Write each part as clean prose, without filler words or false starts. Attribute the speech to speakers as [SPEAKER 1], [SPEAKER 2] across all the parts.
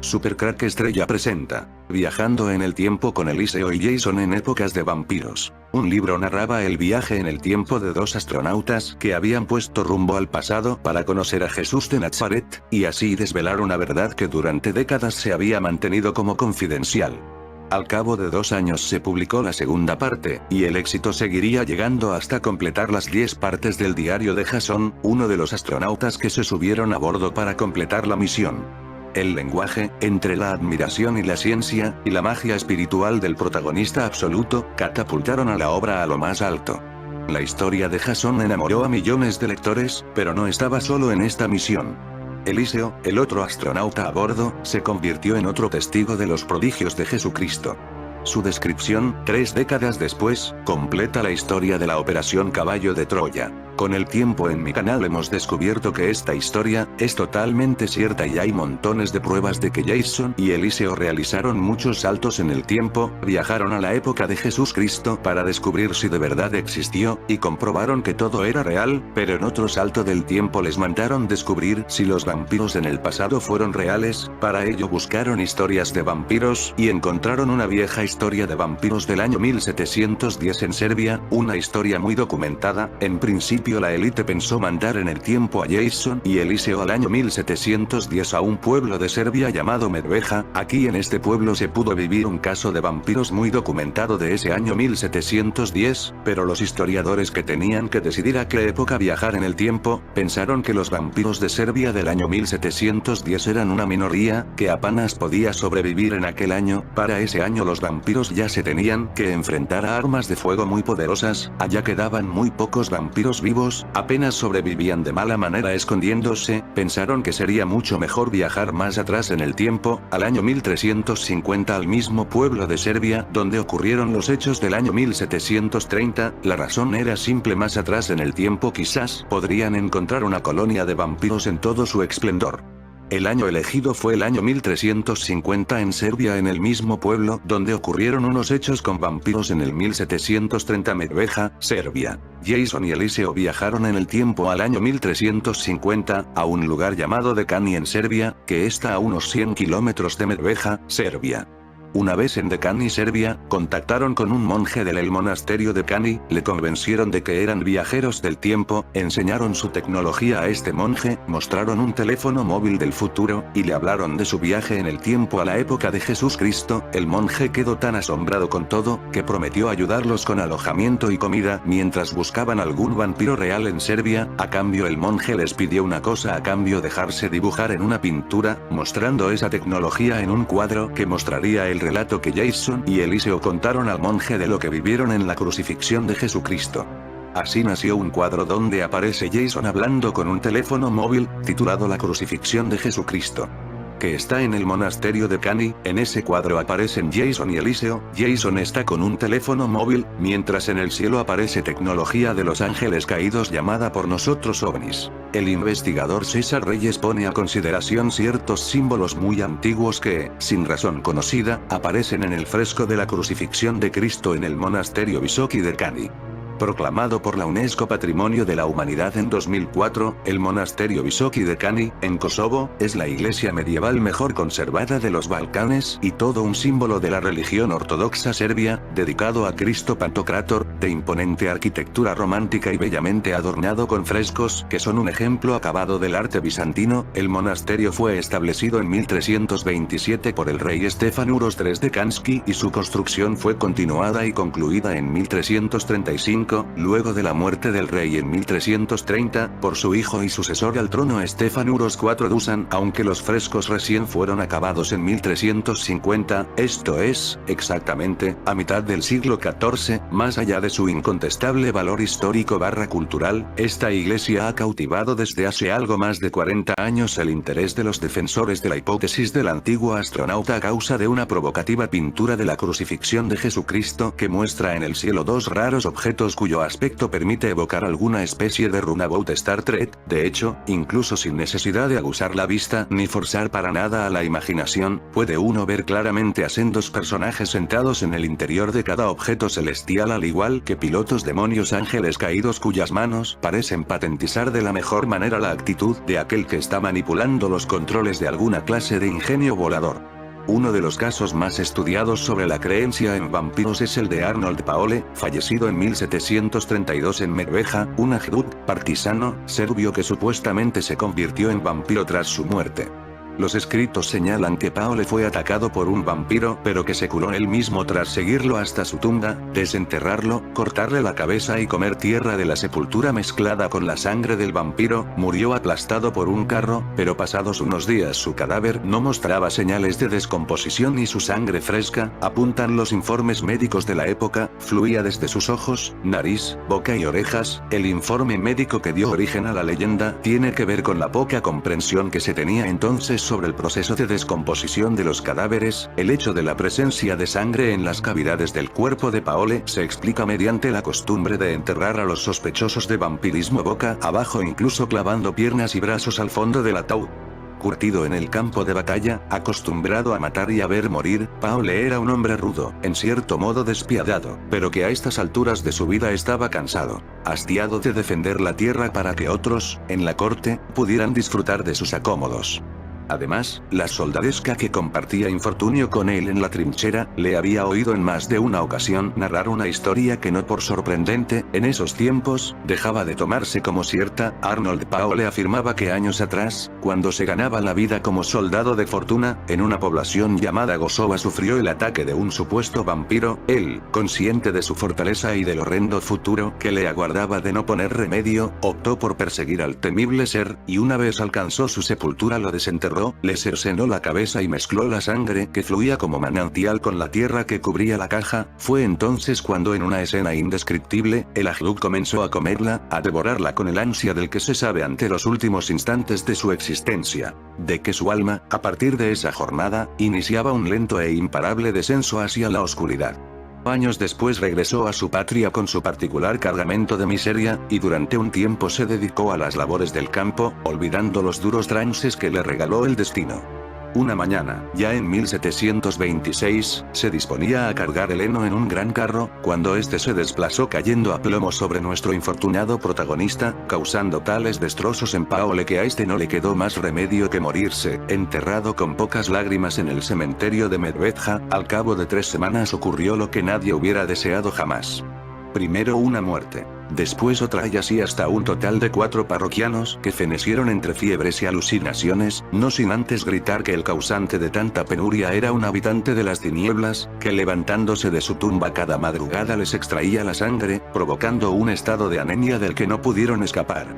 [SPEAKER 1] Supercrack Estrella presenta Viajando en el tiempo con Eliseo y Jason en épocas de vampiros. Un libro narraba el viaje en el tiempo de dos astronautas que habían puesto rumbo al pasado para conocer a Jesús de Nazaret, y así desvelar una verdad que durante décadas se había mantenido como confidencial. Al cabo de 2 años se publicó la segunda parte, y el éxito seguiría llegando hasta completar las 10 partes del diario de Jason, uno de los astronautas que se subieron a bordo para completar la misión. El lenguaje, entre la admiración y la ciencia, y la magia espiritual del protagonista absoluto, catapultaron a la obra a lo más alto. La historia de Jason enamoró a millones de lectores, pero no estaba solo en esta misión. Eliseo, el otro astronauta a bordo, se convirtió en otro testigo de los prodigios de Jesucristo. Su descripción, 3 décadas después, completa la historia de la Operación Caballo de Troya. Con el tiempo en mi canal hemos descubierto que esta historia es totalmente cierta y hay montones de pruebas de que Jason y Eliseo realizaron muchos saltos en el tiempo, viajaron a la época de Jesucristo para descubrir si de verdad existió, y comprobaron que todo era real, pero en otro salto del tiempo les mandaron descubrir si los vampiros en el pasado fueron reales. Para ello buscaron historias de vampiros, y encontraron una vieja historia de vampiros del año 1710 en Serbia, una historia muy documentada. En principio la élite pensó mandar en el tiempo a Jason y Eliseo al año 1710 a un pueblo de Serbia llamado Medveja. Aquí en este pueblo se pudo vivir un caso de vampiros muy documentado de ese año 1710, pero los historiadores que tenían que decidir a qué época viajar en el tiempo, pensaron que los vampiros de Serbia del año 1710 eran una minoría, que apenas podía sobrevivir en aquel año. Para ese año los vampiros ya se tenían que enfrentar a armas de fuego muy poderosas, allá quedaban muy pocos vampiros vivos, apenas sobrevivían de mala manera escondiéndose. Pensaron que sería mucho mejor viajar más atrás en el tiempo, al año 1350 al mismo pueblo de Serbia, donde ocurrieron los hechos del año 1730, la razón era simple: más atrás en el tiempo quizás podrían encontrar una colonia de vampiros en todo su esplendor. El año elegido fue el año 1350 en Serbia, en el mismo pueblo donde ocurrieron unos hechos con vampiros en el 1730, Medveja, Serbia. Jason y Eliseo viajaron en el tiempo al año 1350, a un lugar llamado Dekani en Serbia, que está a unos 100 kilómetros de Medveja, Serbia. Una vez en Dekani, Serbia, contactaron con un monje del monasterio de Dekani, le convencieron de que eran viajeros del tiempo, enseñaron su tecnología a este monje, mostraron un teléfono móvil del futuro, y le hablaron de su viaje en el tiempo a la época de Jesucristo. El monje quedó tan asombrado con todo, que prometió ayudarlos con alojamiento y comida mientras buscaban algún vampiro real en Serbia. A cambio el monje les pidió una cosa: a cambio dejarse dibujar en una pintura, mostrando esa tecnología en un cuadro que mostraría el relato que Jason y Eliseo contaron al monje de lo que vivieron en la crucifixión de Jesucristo. Así nació un cuadro donde aparece Jason hablando con un teléfono móvil, titulado La crucifixión de Jesucristo, que está en el monasterio de Dekani. En ese cuadro aparecen Jason y Eliseo. Jason está con un teléfono móvil, mientras en el cielo aparece tecnología de los ángeles caídos llamada por nosotros ovnis. El investigador César Reyes pone a consideración ciertos símbolos muy antiguos que, sin razón conocida, aparecen en el fresco de la crucifixión de Cristo en el monasterio Visoki de Dekani. Proclamado por la UNESCO Patrimonio de la Humanidad en 2004, el monasterio Visoki de Dekani, en Kosovo, es la iglesia medieval mejor conservada de los Balcanes, y todo un símbolo de la religión ortodoxa serbia, dedicado a Cristo Pantocrátor, de imponente arquitectura romántica y bellamente adornado con frescos que son un ejemplo acabado del arte bizantino. El monasterio fue establecido en 1327 por el rey Stefan Uros III de Kanski, y su construcción fue continuada y concluida en 1335. Luego de la muerte del rey en 1330, por su hijo y sucesor al trono Stefan Uros IV Dusan, aunque los frescos recién fueron acabados en 1350, esto es, exactamente, a mitad del siglo XIV. Más allá de su incontestable valor histórico cultural, esta iglesia ha cautivado desde hace algo más de 40 años el interés de los defensores de la hipótesis del antiguo astronauta a causa de una provocativa pintura de la crucifixión de Jesucristo que muestra en el cielo 2 raros objetos cuyo aspecto permite evocar alguna especie de runabout Star Trek. De hecho, incluso sin necesidad de aguzar la vista ni forzar para nada a la imaginación, puede uno ver claramente a sendos personajes sentados en el interior de cada objeto celestial, al igual que pilotos demonios ángeles caídos cuyas manos parecen patentizar de la mejor manera la actitud de aquel que está manipulando los controles de alguna clase de ingenio volador. Uno de los casos más estudiados sobre la creencia en vampiros es el de Arnold Paole, fallecido en 1732 en Medveja, un ajduk, partisano, serbio que supuestamente se convirtió en vampiro tras su muerte. Los escritos señalan que Paole fue atacado por un vampiro, pero que se curó él mismo tras seguirlo hasta su tumba, desenterrarlo, cortarle la cabeza y comer tierra de la sepultura mezclada con la sangre del vampiro. Murió aplastado por un carro, pero pasados unos días su cadáver no mostraba señales de descomposición y su sangre fresca, apuntan los informes médicos de la época, fluía desde sus ojos, nariz, boca y orejas. El informe médico que dio origen a la leyenda tiene que ver con la poca comprensión que se tenía entonces sobre el proceso de descomposición de los cadáveres. El hecho de la presencia de sangre en las cavidades del cuerpo de Paole se explica mediante la costumbre de enterrar a los sospechosos de vampirismo boca abajo, incluso clavando piernas y brazos al fondo del ataúd. Curtido en el campo de batalla, acostumbrado a matar y a ver morir, Paole era un hombre rudo, en cierto modo despiadado, pero que a estas alturas de su vida estaba cansado, hastiado de defender la tierra para que otros, en la corte, pudieran disfrutar de sus acómodos. Además, la soldadesca que compartía infortunio con él en la trinchera, le había oído en más de una ocasión narrar una historia que, no por sorprendente, en esos tiempos, dejaba de tomarse como cierta. Arnold Paole afirmaba que años atrás, cuando se ganaba la vida como soldado de fortuna, en una población llamada Gosova sufrió el ataque de un supuesto vampiro. Él, consciente de su fortaleza y del horrendo futuro que le aguardaba de no poner remedio, optó por perseguir al temible ser, y una vez alcanzó su sepultura lo desenterró, le cercenó la cabeza y mezcló la sangre que fluía como manantial con la tierra que cubría la caja. Fue entonces cuando, en una escena indescriptible, el ajduk comenzó a comerla, a devorarla con el ansia del que se sabe ante los últimos instantes de su existencia, de que su alma, a partir de esa jornada, iniciaba un lento e imparable descenso hacia la oscuridad. Años después regresó a su patria con su particular cargamento de miseria, y durante un tiempo se dedicó a las labores del campo, olvidando los duros trances que le regaló el destino. Una mañana, ya en 1726, se disponía a cargar el heno en un gran carro, cuando este se desplazó cayendo a plomo sobre nuestro infortunado protagonista, causando tales destrozos en Paole que a este no le quedó más remedio que morirse, enterrado con pocas lágrimas en el cementerio de Medveja. Al cabo de 3 semanas ocurrió lo que nadie hubiera deseado jamás. Primero una muerte, después otra y así hasta un total de 4 parroquianos que fenecieron entre fiebres y alucinaciones, no sin antes gritar que el causante de tanta penuria era un habitante de las tinieblas, que levantándose de su tumba cada madrugada les extraía la sangre, provocando un estado de anemia del que no pudieron escapar.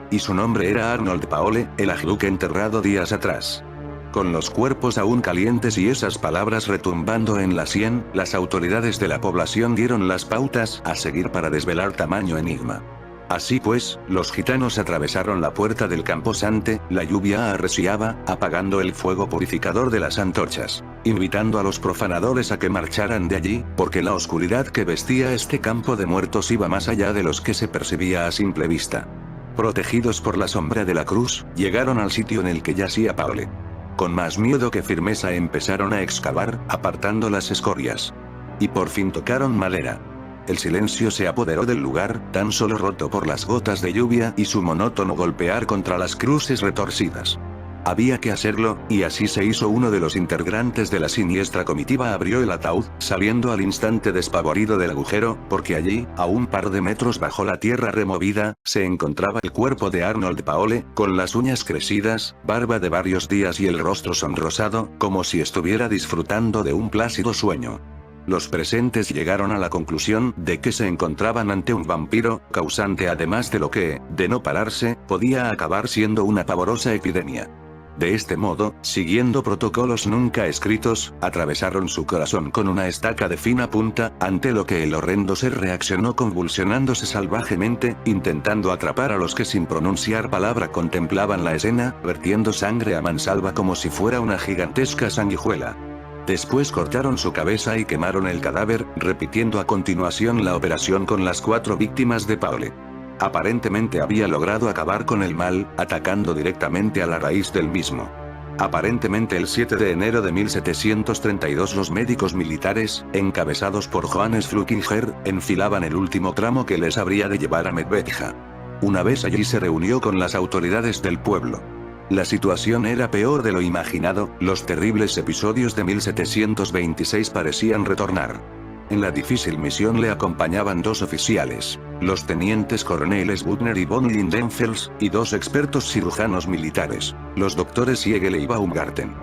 [SPEAKER 1] Y su nombre era Arnold Paole, el ajduk enterrado días atrás. Con los cuerpos aún calientes y esas palabras retumbando en la sien, las autoridades de la población dieron las pautas a seguir para desvelar tamaño enigma. Así pues, los gitanos atravesaron la puerta del camposante, la lluvia arreciaba, apagando el fuego purificador de las antorchas, invitando a los profanadores a que marcharan de allí, porque la oscuridad que vestía este campo de muertos iba más allá de los que se percibía a simple vista. Protegidos por la sombra de la cruz, llegaron al sitio en el que yacía Paole. Con más miedo que firmeza empezaron a excavar, apartando las escorias. Y por fin tocaron madera. El silencio se apoderó del lugar, tan solo roto por las gotas de lluvia y su monótono golpear contra las cruces retorcidas. Había que hacerlo, y así se hizo. Uno de los integrantes de la siniestra comitiva abrió el ataúd, saliendo al instante despavorido del agujero, porque allí, a un par de metros bajo la tierra removida, se encontraba el cuerpo de Arnold Paole, con las uñas crecidas, barba de varios días y el rostro sonrosado, como si estuviera disfrutando de un plácido sueño. Los presentes llegaron a la conclusión de que se encontraban ante un vampiro, causante además de lo que, de no pararse, podía acabar siendo una pavorosa epidemia. De este modo, siguiendo protocolos nunca escritos, atravesaron su corazón con una estaca de fina punta, ante lo que el horrendo ser reaccionó convulsionándose salvajemente, intentando atrapar a los que sin pronunciar palabra contemplaban la escena, vertiendo sangre a mansalva como si fuera una gigantesca sanguijuela. Después cortaron su cabeza y quemaron el cadáver, repitiendo a continuación la operación con las 4 víctimas de Paule. Aparentemente había logrado acabar con el mal, atacando directamente a la raíz del mismo. Aparentemente el 7 de enero de 1732 los médicos militares, encabezados por Johannes Flukinger, enfilaban el último tramo que les habría de llevar a Medvedja. Una vez allí se reunió con las autoridades del pueblo. La situación era peor de lo imaginado, los terribles episodios de 1726 parecían retornar. En la difícil misión le acompañaban 2 oficiales, los tenientes coroneles Butner y von Lindenfels, y 2 expertos cirujanos militares, los doctores Siegele y Baumgarten.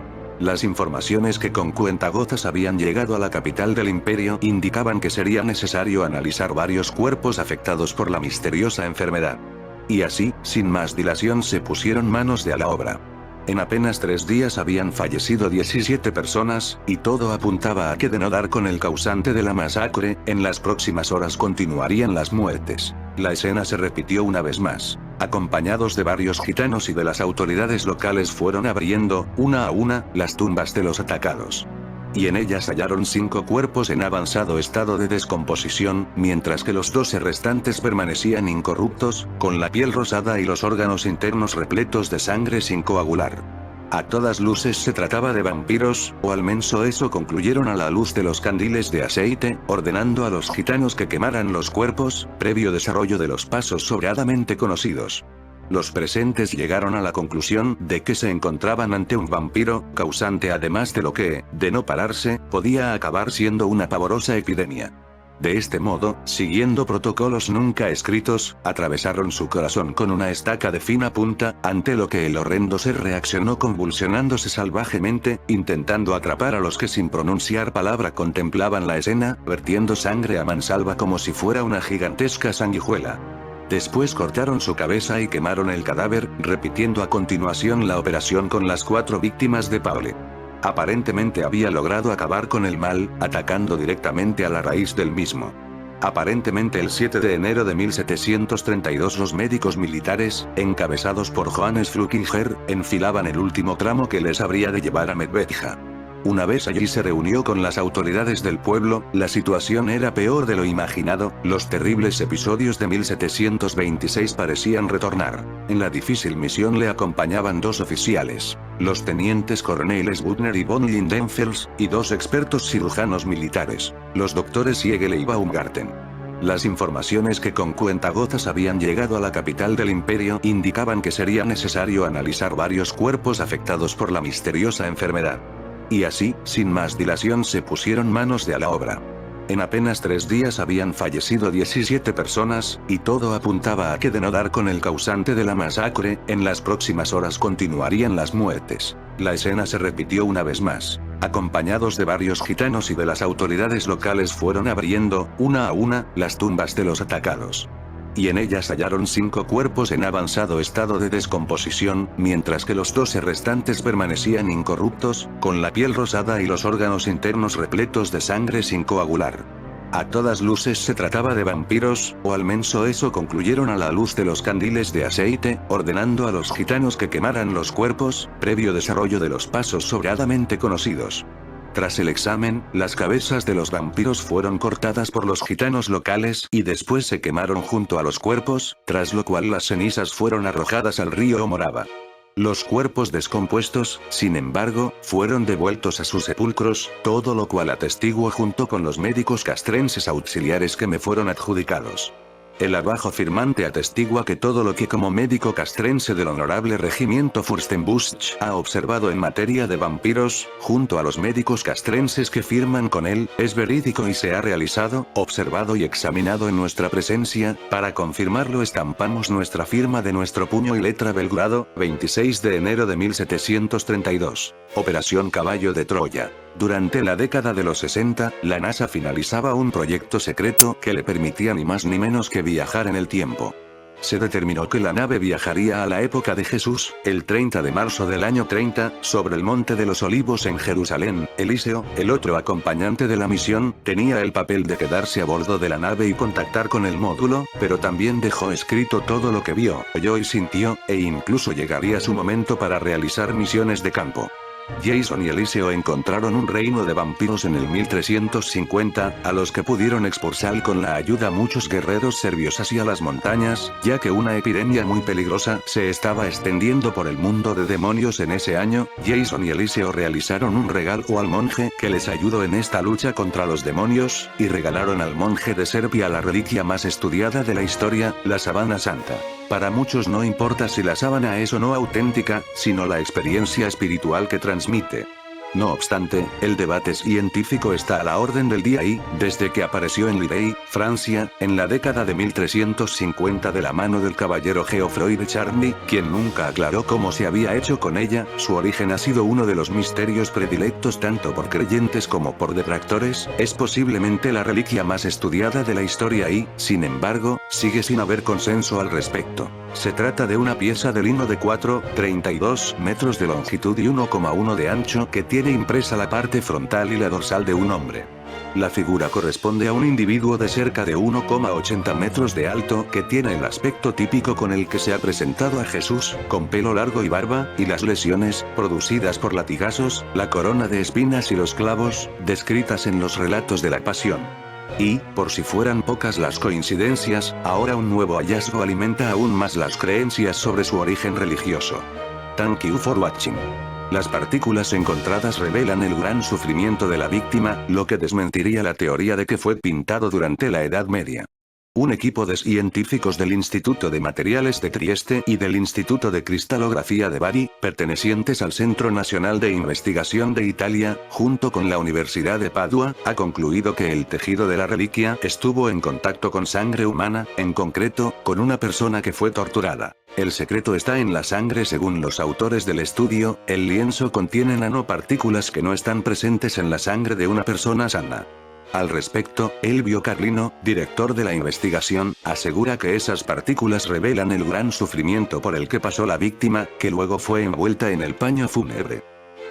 [SPEAKER 1] Las informaciones que con cuentagotas habían llegado a la capital del imperio indicaban que sería necesario analizar varios cuerpos afectados por la misteriosa enfermedad. Y así, sin más dilación se pusieron manos a la obra. En apenas 3 días habían fallecido 17 personas, y todo apuntaba a que de no dar con el causante de la masacre, en las próximas horas continuarían las muertes. La escena se repitió una vez más. Acompañados de varios gitanos y de las autoridades locales fueron abriendo, una a una, las tumbas de los atacados. Y en ellas hallaron 5 cuerpos en avanzado estado de descomposición, mientras que los 12 restantes permanecían incorruptos, con la piel rosada y los órganos internos repletos de sangre sin coagular. A todas luces se trataba de vampiros, o al menos eso concluyeron a la luz de los candiles de aceite, ordenando a los gitanos que quemaran los cuerpos, previo desarrollo de los pasos sobradamente conocidos. Los presentes llegaron a la conclusión de que se encontraban ante un vampiro, causante además de lo que, de no pararse, podía acabar siendo una pavorosa epidemia. De este modo, siguiendo protocolos nunca escritos, atravesaron su corazón con una estaca de fina punta, ante lo que el horrendo ser reaccionó convulsionándose salvajemente, intentando atrapar a los que sin pronunciar palabra contemplaban la escena, vertiendo sangre a mansalva como si fuera una gigantesca sanguijuela. Después cortaron su cabeza y quemaron el cadáver, repitiendo a continuación la operación con las 4 víctimas de Paule. Aparentemente había logrado acabar con el mal, atacando directamente a la raíz del mismo. Aparentemente el 7 de enero de 1732 los médicos militares, encabezados por Johannes Flukinger, enfilaban el último tramo que les habría de llevar a Medvedja. Una vez allí se reunió con las autoridades del pueblo, la situación era peor de lo imaginado, los terribles episodios de 1726 parecían retornar. En la difícil misión le acompañaban 2 oficiales, los tenientes coroneles Butner y von Lindenfels, y 2 expertos cirujanos militares, los doctores Siegele y Baumgarten. Las informaciones que con cuentagotas habían llegado a la capital del imperio indicaban que sería necesario analizar varios cuerpos afectados por la misteriosa enfermedad. Y así, sin más dilación se pusieron manos a la obra. En apenas 3 días habían fallecido 17 personas, y todo apuntaba a que de no dar con el causante de la masacre, en las próximas horas continuarían las muertes. La escena se repitió una vez más. Acompañados de varios gitanos y de las autoridades locales fueron abriendo, una a una, las tumbas de los atacados. Y en ellas hallaron 5 cuerpos en avanzado estado de descomposición, mientras que los 12 restantes permanecían incorruptos, con la piel rosada y los órganos internos repletos de sangre sin coagular. A todas luces se trataba de vampiros, o al menos eso concluyeron a la luz de los candiles de aceite, ordenando a los gitanos que quemaran los cuerpos, previo desarrollo de los pasos sobradamente conocidos. Tras el examen, las cabezas de los vampiros fueron cortadas por los gitanos locales y después se quemaron junto a los cuerpos, tras lo cual las cenizas fueron arrojadas al río Morava. Los cuerpos descompuestos, sin embargo, fueron devueltos a sus sepulcros, todo lo cual atestiguo junto con los médicos castrenses auxiliares que me fueron adjudicados. El abajo firmante atestigua que todo lo que como médico castrense del honorable regimiento Fürstenbusch ha observado en materia de vampiros, junto a los médicos castrenses que firman con él, es verídico y se ha realizado, observado y examinado en nuestra presencia. Para confirmarlo estampamos nuestra firma de nuestro puño y letra Belgrado, 26 de enero de 1732. Operación Caballo de Troya. Durante la década de los 60, la NASA finalizaba un proyecto secreto que le permitía ni más ni menos que viajar en el tiempo. Se determinó que la nave viajaría a la época de Jesús, el 30 de marzo del año 30, sobre el Monte de los Olivos en Jerusalén. Eliseo, el otro acompañante de la misión, tenía el papel de quedarse a bordo de la nave y contactar con el módulo, pero también dejó escrito todo lo que vio, oyó y sintió, e incluso llegaría su momento para realizar misiones de campo. Jason y Eliseo encontraron un reino de vampiros en el 1350, a los que pudieron expulsar con la ayuda muchos guerreros serbios hacia las montañas, ya que una epidemia muy peligrosa se estaba extendiendo por el mundo de demonios en ese año. Jason y Eliseo realizaron un regalo al monje que les ayudó en esta lucha contra los demonios, y regalaron al monje de Serbia la reliquia más estudiada de la historia, la sábana santa. Para muchos no importa si la sábana es o no auténtica, sino la experiencia espiritual que transmite. No obstante, el debate científico está a la orden del día y, desde que apareció en Lirey, Francia, en la década de 1350 de la mano del caballero Geoffroy de Charny, quien nunca aclaró cómo se había hecho con ella, su origen ha sido uno de los misterios predilectos tanto por creyentes como por detractores, es posiblemente la reliquia más estudiada de la historia y, sin embargo, sigue sin haber consenso al respecto. Se trata de una pieza de lino de 4,32 metros de longitud y 1,1 de ancho que tiene impresa la parte frontal y la dorsal de un hombre. La figura corresponde a un individuo de cerca de 1,80 metros de alto que tiene el aspecto típico con el que se ha presentado a Jesús, con pelo largo y barba, y las lesiones, producidas por latigazos, la corona de espinas y los clavos, descritas en los relatos de la Pasión. Y, por si fueran pocas las coincidencias, ahora un nuevo hallazgo alimenta aún más las creencias sobre su origen religioso. Thank you for watching. Las partículas encontradas revelan el gran sufrimiento de la víctima, lo que desmentiría la teoría de que fue pintado durante la Edad Media. Un equipo de científicos del Instituto de Materiales de Trieste y del Instituto de Cristalografía de Bari, pertenecientes al Centro Nacional de Investigación de Italia, junto con la Universidad de Padua, ha concluido que el tejido de la reliquia estuvo en contacto con sangre humana, en concreto, con una persona que fue torturada. El secreto está en la sangre según los autores del estudio, el lienzo contiene nanopartículas que no están presentes en la sangre de una persona sana. Al respecto, Elvio Carlino, director de la investigación, asegura que esas partículas revelan el gran sufrimiento por el que pasó la víctima, que luego fue envuelta en el paño fúnebre.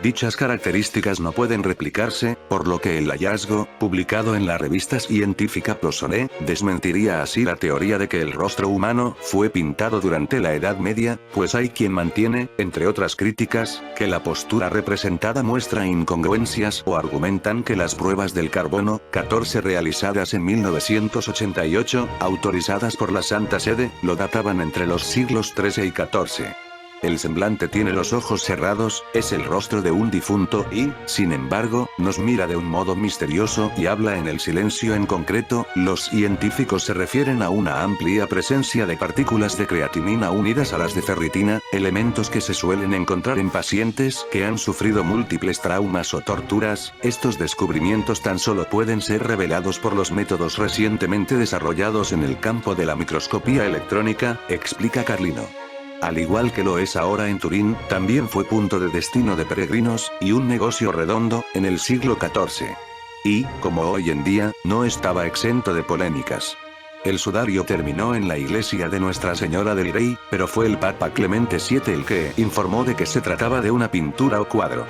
[SPEAKER 1] Dichas características no pueden replicarse, por lo que el hallazgo, publicado en la revista científica PLOS-ONE, desmentiría así la teoría de que el rostro humano fue pintado durante la Edad Media, pues hay quien mantiene, entre otras críticas, que la postura representada muestra incongruencias o argumentan que las pruebas del carbono 14 realizadas en 1988, autorizadas por la Santa Sede, lo databan entre los siglos XIII y XIV. El semblante tiene los ojos cerrados, es el rostro de un difunto y, sin embargo, nos mira de un modo misterioso y habla en el silencio. En concreto, los científicos se refieren a una amplia presencia de partículas de creatinina unidas a las de ferritina, elementos que se suelen encontrar en pacientes que han sufrido múltiples traumas o torturas. Estos descubrimientos tan solo pueden ser revelados por los métodos recientemente desarrollados en el campo de la microscopía electrónica, explica Carlino. Al igual que lo es ahora en Turín, también fue punto de destino de peregrinos, y un negocio redondo, en el siglo XIV. Y, como hoy en día, no estaba exento de polémicas. El sudario terminó en la iglesia de Nuestra Señora del Rey, pero fue el Papa Clemente VII el que informó de que se trataba de una pintura o cuadro.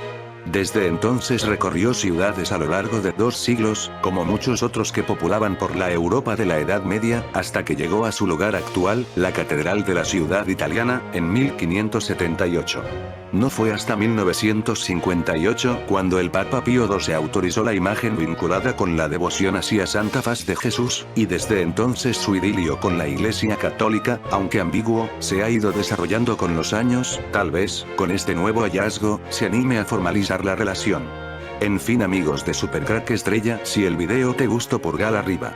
[SPEAKER 1] Desde entonces recorrió ciudades a lo largo de 2 siglos, como muchos otros que populaban por la Europa de la Edad Media, hasta que llegó a su lugar actual, la Catedral de la ciudad italiana, en 1578. No fue hasta 1958 cuando el Papa Pío XII autorizó la imagen vinculada con la devoción hacia Santa Faz de Jesús, y desde entonces su idilio con la Iglesia Católica, aunque ambiguo, se ha ido desarrollando con los años. Tal vez, con este nuevo hallazgo, se anime a formalizar la relación. En fin, amigos de Supercrack Estrella, si el video te gustó, pulgar arriba.